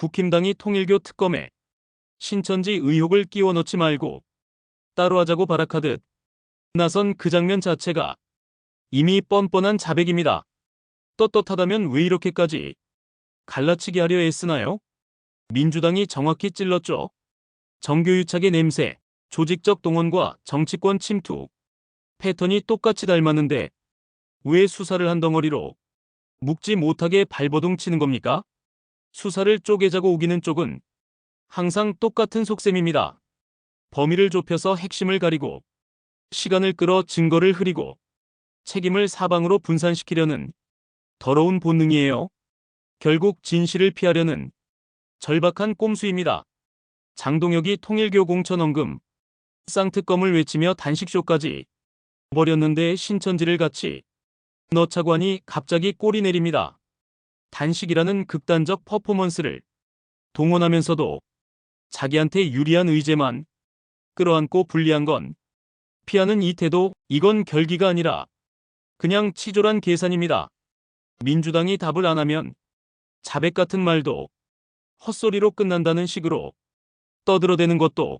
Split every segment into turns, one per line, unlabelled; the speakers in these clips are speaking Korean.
국힘당이 통일교 특검에 신천지 의혹을 끼워 넣지 말고 따로 하자고 발악하듯 나선 그 장면 자체가 이미 뻔뻔한 자백입니다. 떳떳하다면 왜 이렇게까지 갈라치기 하려 애쓰나요? 민주당이 정확히 찔렀죠. 정교유착의 냄새, 조직적 동원과 정치권 침투, 패턴이 똑같이 닮았는데 왜 수사를 한 덩어리로 묵지 못하게 발버둥 치는 겁니까? 수사를 쪼개자고 우기는 쪽은 항상 똑같은 속셈입니다. 범위를 좁혀서 핵심을 가리고 시간을 끌어 증거를 흐리고 책임을 사방으로 분산시키려는 더러운 본능이에요. 결국 진실을 피하려는 절박한 꼼수입니다. 장동혁이 통일교 공천원금 쌍특검을 외치며 단식쇼까지 벌였는데 신천지를 같이 넣자고 하니 갑자기 꼬리 내립니다. 단식이라는 극단적 퍼포먼스를 동원하면서도 자기한테 유리한 의제만 끌어안고 불리한 건 피하는 이 태도, 이건 결기가 아니라 그냥 치졸한 계산입니다. 민주당이 답을 안 하면 자백 같은 말도 헛소리로 끝난다는 식으로 떠들어대는 것도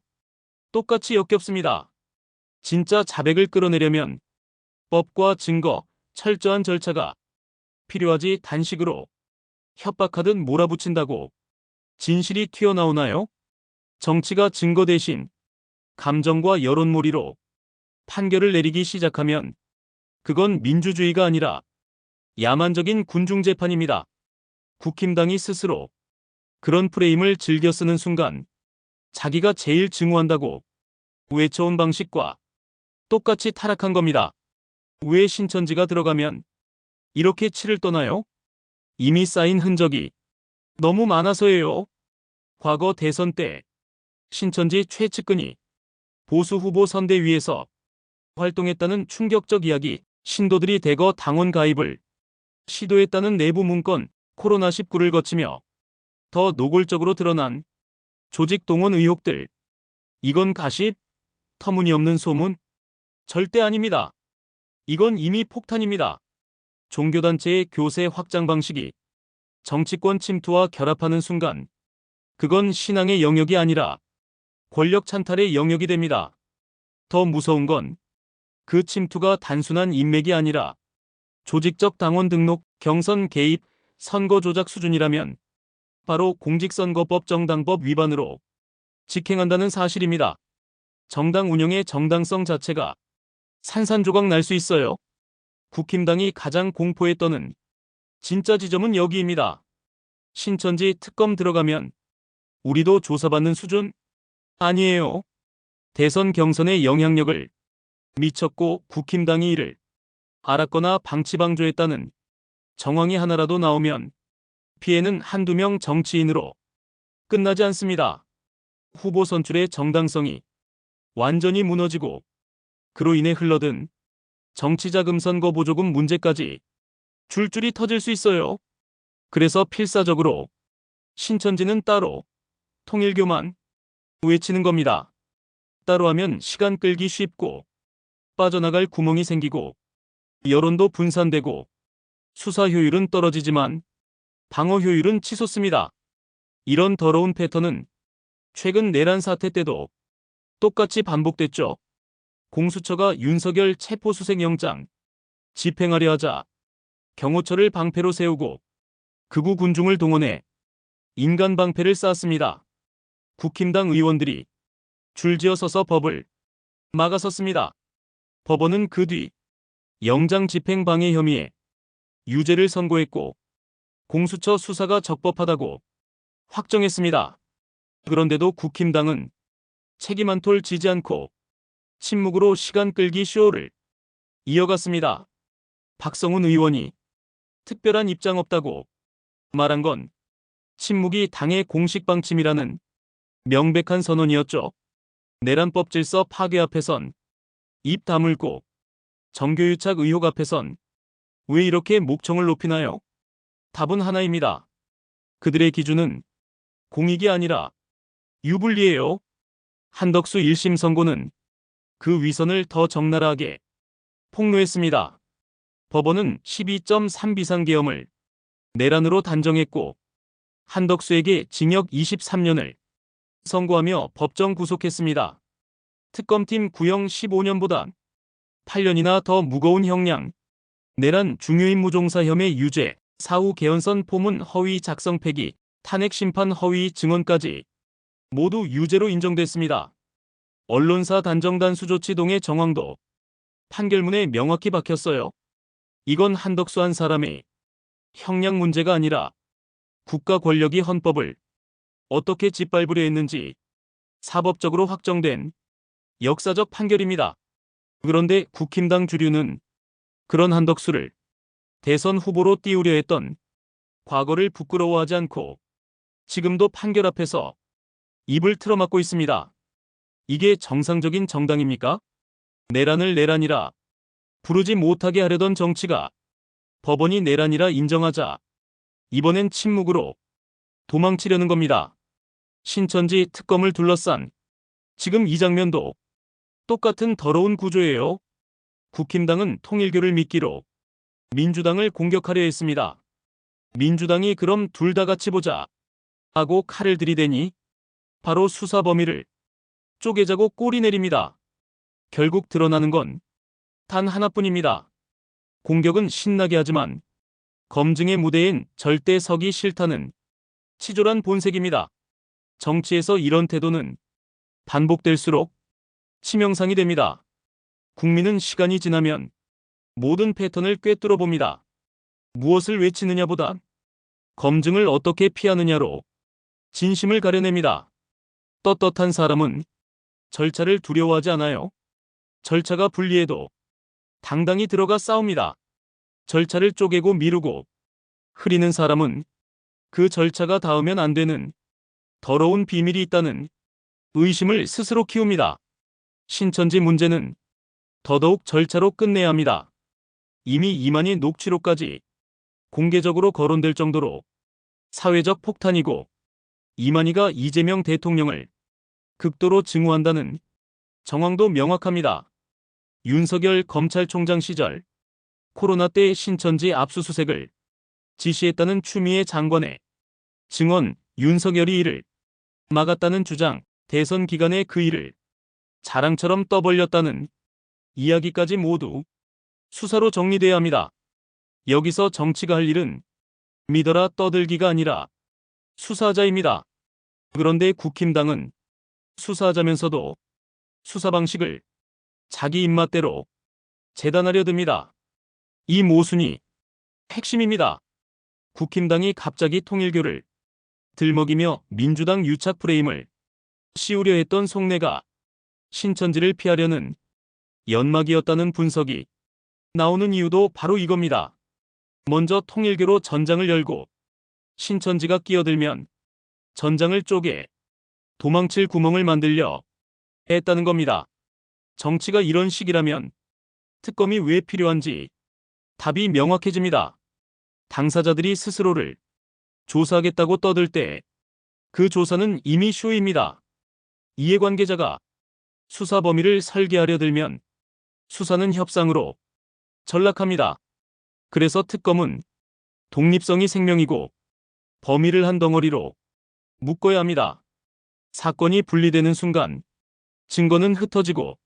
똑같이 역겹습니다. 진짜 자백을 끌어내려면 법과 증거, 철저한 절차가 필요하지 단식으로 협박하듯 몰아붙인다고 진실이 튀어나오나요? 정치가 증거 대신 감정과 여론몰이로 판결을 내리기 시작하면 그건 민주주의가 아니라 야만적인 군중재판입니다. 국힘당이 스스로 그런 프레임을 즐겨 쓰는 순간 자기가 제일 증오한다고 외쳐온 방식과 똑같이 타락한 겁니다. 왜 신천지가 들어가면 이렇게 치를 떠나요? 이미 쌓인 흔적이 너무 많아서예요. 과거 대선 때 신천지 최측근이 보수 후보 선대위에서 활동했다는 충격적 이야기, 신도들이 대거 당원 가입을 시도했다는 내부 문건, 코로나19를 거치며 더 노골적으로 드러난 조직 동원 의혹들. 이건 가십? 터무니없는 소문? 절대 아닙니다. 이건 이미 폭탄입니다. 종교단체의 교세 확장 방식이 정치권 침투와 결합하는 순간 그건 신앙의 영역이 아니라 권력 찬탈의 영역이 됩니다. 더 무서운 건 그 침투가 단순한 인맥이 아니라 조직적 당원 등록, 경선 개입, 선거 조작 수준이라면 바로 공직선거법 정당법 위반으로 직행한다는 사실입니다. 정당 운영의 정당성 자체가 산산조각 날 수 있어요. 국힘당이 가장 공포에 떠는 진짜 지점은 여기입니다. 신천지 특검 들어가면 우리도 조사받는 수준? 아니에요. 대선 경선의 영향력을 미쳤고 국힘당이 이를 알았거나 방치방조했다는 정황이 하나라도 나오면 피해는 한두 명 정치인으로 끝나지 않습니다. 후보 선출의 정당성이 완전히 무너지고 그로 인해 흘러든 정치자금 선거 보조금 문제까지 줄줄이 터질 수 있어요. 그래서 필사적으로 신천지는 따로, 통일교만 외치는 겁니다. 따로 하면 시간 끌기 쉽고 빠져나갈 구멍이 생기고 여론도 분산되고 수사 효율은 떨어지지만 방어 효율은 치솟습니다. 이런 더러운 패턴은 최근 내란 사태 때도 똑같이 반복됐죠. 공수처가 윤석열 체포수색영장 집행하려 하자 경호처를 방패로 세우고 극우 군중을 동원해 인간 방패를 쌓았습니다. 국힘당 의원들이 줄지어 서서 법을 막아섰습니다. 법원은 그 뒤 영장 집행 방해 혐의에 유죄를 선고했고 공수처 수사가 적법하다고 확정했습니다. 그런데도 국힘당은 책임 한 톨 지지 않고 침묵으로 시간 끌기 쇼를 이어갔습니다. 박성훈 의원이 특별한 입장 없다고 말한 건 침묵이 당의 공식 방침이라는 명백한 선언이었죠. 내란법 질서 파괴 앞에선 입 다물고 정교유착 의혹 앞에선 왜 이렇게 목청을 높이나요? 답은 하나입니다. 그들의 기준은 공익이 아니라 유불리예요. 한덕수 1심 선고는 그 위선을 더 적나라하게 폭로했습니다. 법원은 12.3 비상계엄을 내란으로 단정했고 한덕수에게 징역 23년을 선고하며 법정 구속했습니다. 특검팀 구형 15년보다 8년이나 더 무거운 형량, 내란 중요임무종사 혐의 유죄, 사후 개헌선 포문 허위 작성 폐기, 탄핵 심판 허위 증언까지 모두 유죄로 인정됐습니다. 언론사 단정단수 조치 동의 정황도 판결문에 명확히 박혔어요. 이건 한덕수 한 사람의 형량 문제가 아니라 국가 권력이 헌법을 어떻게 짓밟으려 했는지 사법적으로 확정된 역사적 판결입니다. 그런데 국힘당 주류는 그런 한덕수를 대선 후보로 띄우려 했던 과거를 부끄러워하지 않고 지금도 판결 앞에서 입을 틀어막고 있습니다. 이게 정상적인 정당입니까? 내란을 내란이라 부르지 못하게 하려던 정치가 법원이 내란이라 인정하자 이번엔 침묵으로 도망치려는 겁니다. 신천지 특검을 둘러싼 지금 이 장면도 똑같은 더러운 구조예요. 국힘당은 통일교를 미끼로 민주당을 공격하려 했습니다. 민주당이 그럼 둘 다 같이 보자 하고 칼을 들이대니 바로 수사 범위를 쪼개자고 꼬리 내립니다. 결국 드러나는 건 단 하나뿐입니다. 공격은 신나게 하지만 검증의 무대엔 절대 서기 싫다는 치졸한 본색입니다. 정치에서 이런 태도는 반복될수록 치명상이 됩니다. 국민은 시간이 지나면 모든 패턴을 꿰뚫어 봅니다. 무엇을 외치느냐보다 검증을 어떻게 피하느냐로 진심을 가려냅니다. 떳떳한 사람은 절차를 두려워하지 않아요. 절차가 불리해도 당당히 들어가 싸웁니다. 절차를 쪼개고 미루고 흐리는 사람은 그 절차가 닿으면 안 되는 더러운 비밀이 있다는 의심을 스스로 키웁니다. 신천지 문제는 더더욱 절차로 끝내야 합니다. 이미 이만희 녹취록까지 공개적으로 거론될 정도로 사회적 폭탄이고 이만희가 이재명 대통령을 극도로 증오한다는 정황도 명확합니다. 윤석열 검찰총장 시절 코로나 때 신천지 압수수색을 지시했다는 추미애 장관의 증언, 윤석열이 이를 막았다는 주장, 대선 기간에 그 일을 자랑처럼 떠벌렸다는 이야기까지 모두 수사로 정리돼야 합니다. 여기서 정치가 할 일은 믿어라 떠들기가 아니라 수사하자입니다. 그런데 국힘당은 수사하자면서도 수사 방식을 자기 입맛대로 재단하려 듭니다. 이 모순이 핵심입니다. 국힘당이 갑자기 통일교를 들먹이며 민주당 유착 프레임을 씌우려 했던 속내가 신천지를 피하려는 연막이었다는 분석이 나오는 이유도 바로 이겁니다. 먼저 통일교로 전장을 열고 신천지가 끼어들면 전장을 쪼개 도망칠 구멍을 만들려 했다는 겁니다. 정치가 이런 식이라면 특검이 왜 필요한지 답이 명확해집니다. 당사자들이 스스로를 조사하겠다고 떠들 때 그 조사는 이미 쇼입니다. 이해관계자가 수사 범위를 설계하려 들면 수사는 협상으로 전락합니다. 그래서 특검은 독립성이 생명이고 범위를 한 덩어리로 묶어야 합니다. 사건이 분리되는 순간 증거는 흩어지고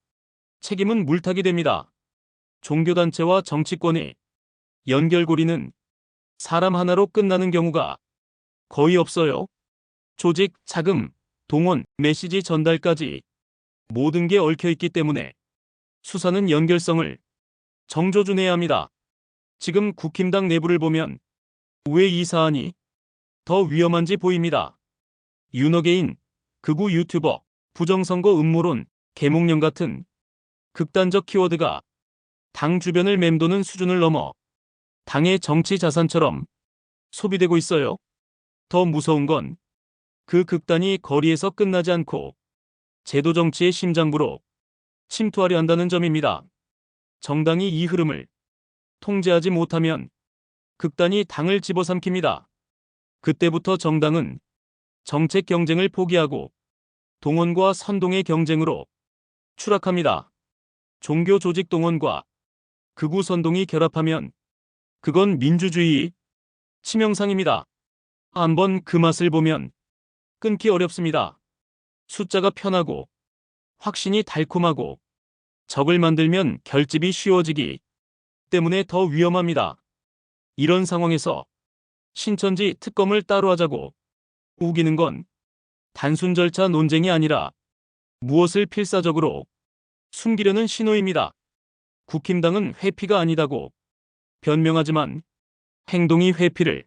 책임은 물타기 됩니다. 종교단체와 정치권의 연결고리는 사람 하나로 끝나는 경우가 거의 없어요. 조직, 자금, 동원, 메시지 전달까지 모든 게 얽혀있기 때문에 수사는 연결성을 정조준해야 합니다. 지금 국힘당 내부를 보면 왜 이 사안이 더 위험한지 보입니다. 윤어게인, 극우 유튜버, 부정선거 음모론, 계몽령 같은 극단적 키워드가 당 주변을 맴도는 수준을 넘어 당의 정치 자산처럼 소비되고 있어요. 더 무서운 건 그 극단이 거리에서 끝나지 않고 제도 정치의 심장부로 침투하려 한다는 점입니다. 정당이 이 흐름을 통제하지 못하면 극단이 당을 집어삼킵니다. 그때부터 정당은 정책 경쟁을 포기하고 동원과 선동의 경쟁으로 추락합니다. 종교 조직 동원과 극우 선동이 결합하면 그건 민주주의 치명상입니다. 한번 그 맛을 보면 끊기 어렵습니다. 숫자가 편하고 확신이 달콤하고 적을 만들면 결집이 쉬워지기 때문에 더 위험합니다. 이런 상황에서 신천지 특검을 따로 하자고 우기는 건 단순 절차 논쟁이 아니라 무엇을 필사적으로 숨기려는 신호입니다. 국힘당은 회피가 아니다고 변명하지만 행동이 회피를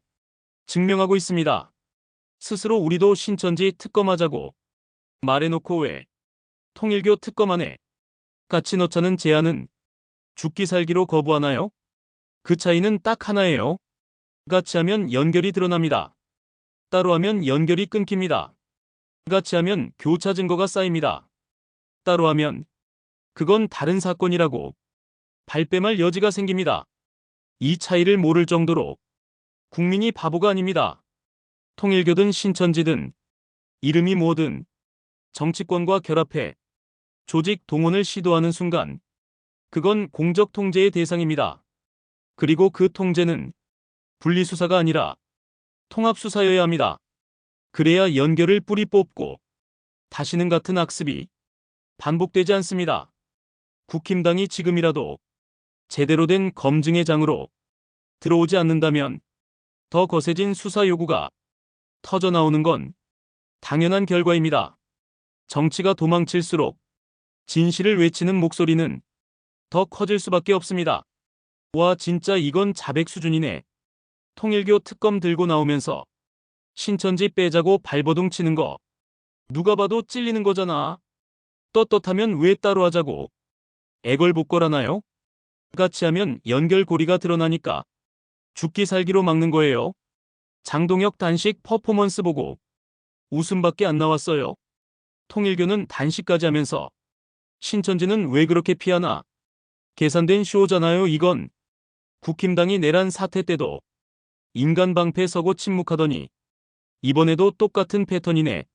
증명하고 있습니다. 스스로 우리도 신천지 특검하자고 말해놓고 왜 통일교 특검 안에 같이 넣자는 제안은 죽기 살기로 거부하나요? 그 차이는 딱 하나예요. 같이 하면 연결이 드러납니다. 따로 하면 연결이 끊깁니다. 같이 하면 교차 증거가 쌓입니다. 따로 하면 그건 다른 사건이라고 발뺌할 여지가 생깁니다. 이 차이를 모를 정도로 국민이 바보가 아닙니다. 통일교든 신천지든 이름이 뭐든 정치권과 결합해 조직 동원을 시도하는 순간 그건 공적 통제의 대상입니다. 그리고 그 통제는 분리수사가 아니라 통합수사여야 합니다. 그래야 연결을 뿌리 뽑고 다시는 같은 악습이 반복되지 않습니다. 국힘당이 지금이라도 제대로 된 검증의 장으로 들어오지 않는다면 더 거세진 수사 요구가 터져나오는 건 당연한 결과입니다. 정치가 도망칠수록 진실을 외치는 목소리는 더 커질 수밖에 없습니다. 와, 진짜 이건 자백 수준이네. 통일교 특검 들고 나오면서 신천지 빼자고 발버둥 치는 거 누가 봐도 찔리는 거잖아. 떳떳하면 왜 따로 하자고 애걸복걸하나요? 같이 하면 연결고리가 드러나니까 죽기 살기로 막는 거예요. 장동혁 단식 퍼포먼스 보고 웃음밖에 안 나왔어요. 통일교는 단식까지 하면서 신천지는 왜 그렇게 피하나? 계산된 쇼잖아요. 이건 국힘당이 내란 사태 때도 인간 방패 서고 침묵하더니 이번에도 똑같은 패턴이네.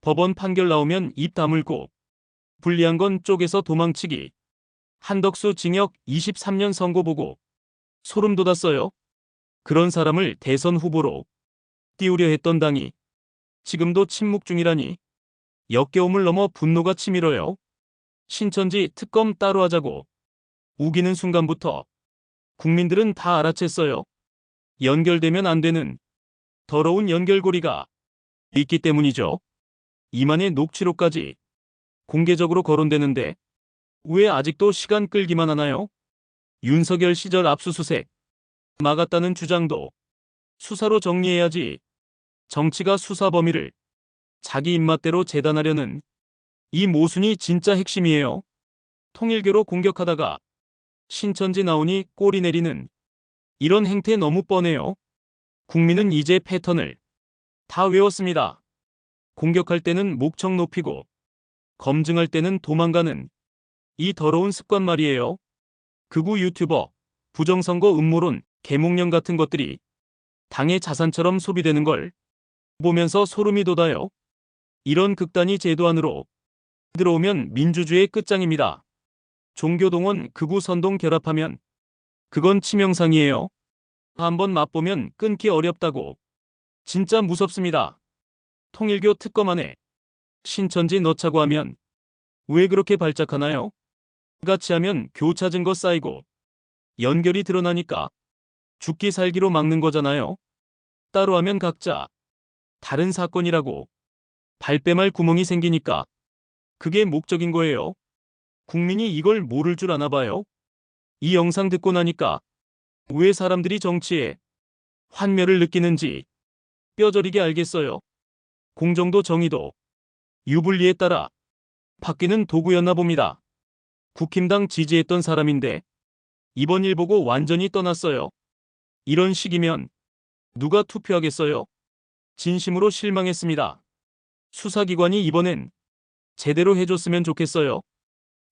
법원 판결 나오면 입 다물고 불리한 건 쪼개서 도망치기. 한덕수 징역 23년 선고 보고 소름 돋았어요. 그런 사람을 대선 후보로 띄우려 했던 당이 지금도 침묵 중이라니 역겨움을 넘어 분노가 치밀어요. 신천지 특검 따로 하자고 우기는 순간부터 국민들은 다 알아챘어요. 연결되면 안 되는 더러운 연결고리가 있기 때문이죠. 이만의 녹취록까지 공개적으로 거론되는데 왜 아직도 시간 끌기만 하나요? 윤석열 시절 압수수색 막았다는 주장도 수사로 정리해야지. 정치가 수사 범위를 자기 입맛대로 재단하려는 이 모순이 진짜 핵심이에요. 통일교로 공격하다가 신천지 나오니 꼬리 내리는 이런 행태 너무 뻔해요. 국민은 이제 패턴을 다 외웠습니다. 공격할 때는 목청 높이고 검증할 때는 도망가는 이 더러운 습관 말이에요. 극우 유튜버, 부정선거 음모론, 계몽령 같은 것들이 당의 자산처럼 소비되는 걸 보면서 소름이 돋아요. 이런 극단이 제도 안으로 들어오면 민주주의의 끝장입니다. 종교동원, 극우 선동 결합하면 그건 치명상이에요. 한번 맛보면 끊기 어렵다고. 진짜 무섭습니다. 통일교 특검 안에 신천지 넣자고 하면 왜 그렇게 발작하나요? 같이 하면 교차 증거 쌓이고 연결이 드러나니까 죽기 살기로 막는 거잖아요. 따로 하면 각자 다른 사건이라고 발뺌할 구멍이 생기니까 그게 목적인 거예요. 국민이 이걸 모를 줄 아나 봐요. 이 영상 듣고 나니까 왜 사람들이 정치에 환멸을 느끼는지 뼈저리게 알겠어요. 공정도 정의도 유불리에 따라 바뀌는 도구였나 봅니다. 국힘당 지지했던 사람인데 이번 일 보고 완전히 떠났어요. 이런 식이면 누가 투표하겠어요? 진심으로 실망했습니다. 수사기관이 이번엔 제대로 해줬으면 좋겠어요.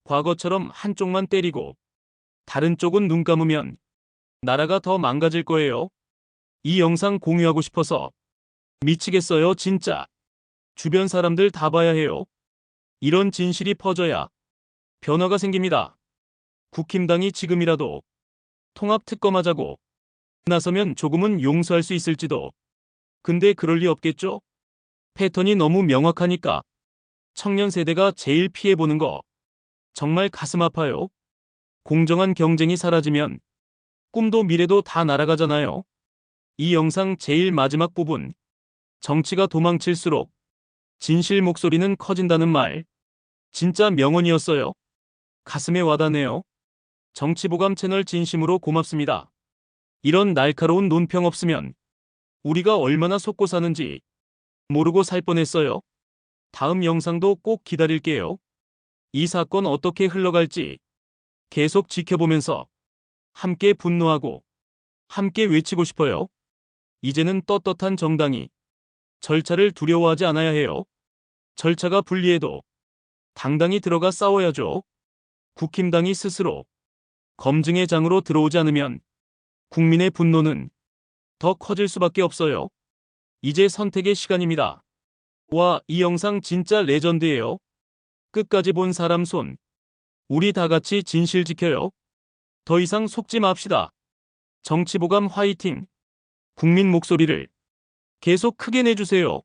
과거처럼 한쪽만 때리고 다른 쪽은 눈 감으면 나라가 더 망가질 거예요. 이 영상 공유하고 싶어서 미치겠어요, 진짜. 주변 사람들 다 봐야 해요. 이런 진실이 퍼져야 변화가 생깁니다. 국힘당이 지금이라도 통합 특검하자고 나서면 조금은 용서할 수 있을지도 근데 그럴 리 없겠죠? 패턴이 너무 명확하니까. 청년 세대가 제일 피해보는 거. 정말 가슴 아파요. 공정한 경쟁이 사라지면 꿈도 미래도 다 날아가잖아요. 이 영상 제일 마지막 부분. 정치가 도망칠수록 진실 목소리는 커진다는 말. 진짜 명언이었어요. 가슴에 와닿네요. 정치보감 채널 진심으로 고맙습니다. 이런 날카로운 논평 없으면 우리가 얼마나 속고 사는지 모르고 살 뻔했어요. 다음 영상도 꼭 기다릴게요. 이 사건 어떻게 흘러갈지 계속 지켜보면서 함께 분노하고 함께 외치고 싶어요. 이제는 떳떳한 정당이 절차를 두려워하지 않아야 해요. 절차가 불리해도 당당히 들어가 싸워야죠. 국힘당이 스스로 검증의 장으로 들어오지 않으면 국민의 분노는 더 커질 수밖에 없어요. 이제 선택의 시간입니다. 와, 이 영상 진짜 레전드예요. 끝까지 본 사람 손. 우리 다 같이 진실 지켜요. 더 이상 속지 맙시다. 정치보감 화이팅! 국민 목소리를 계속 크게 내주세요.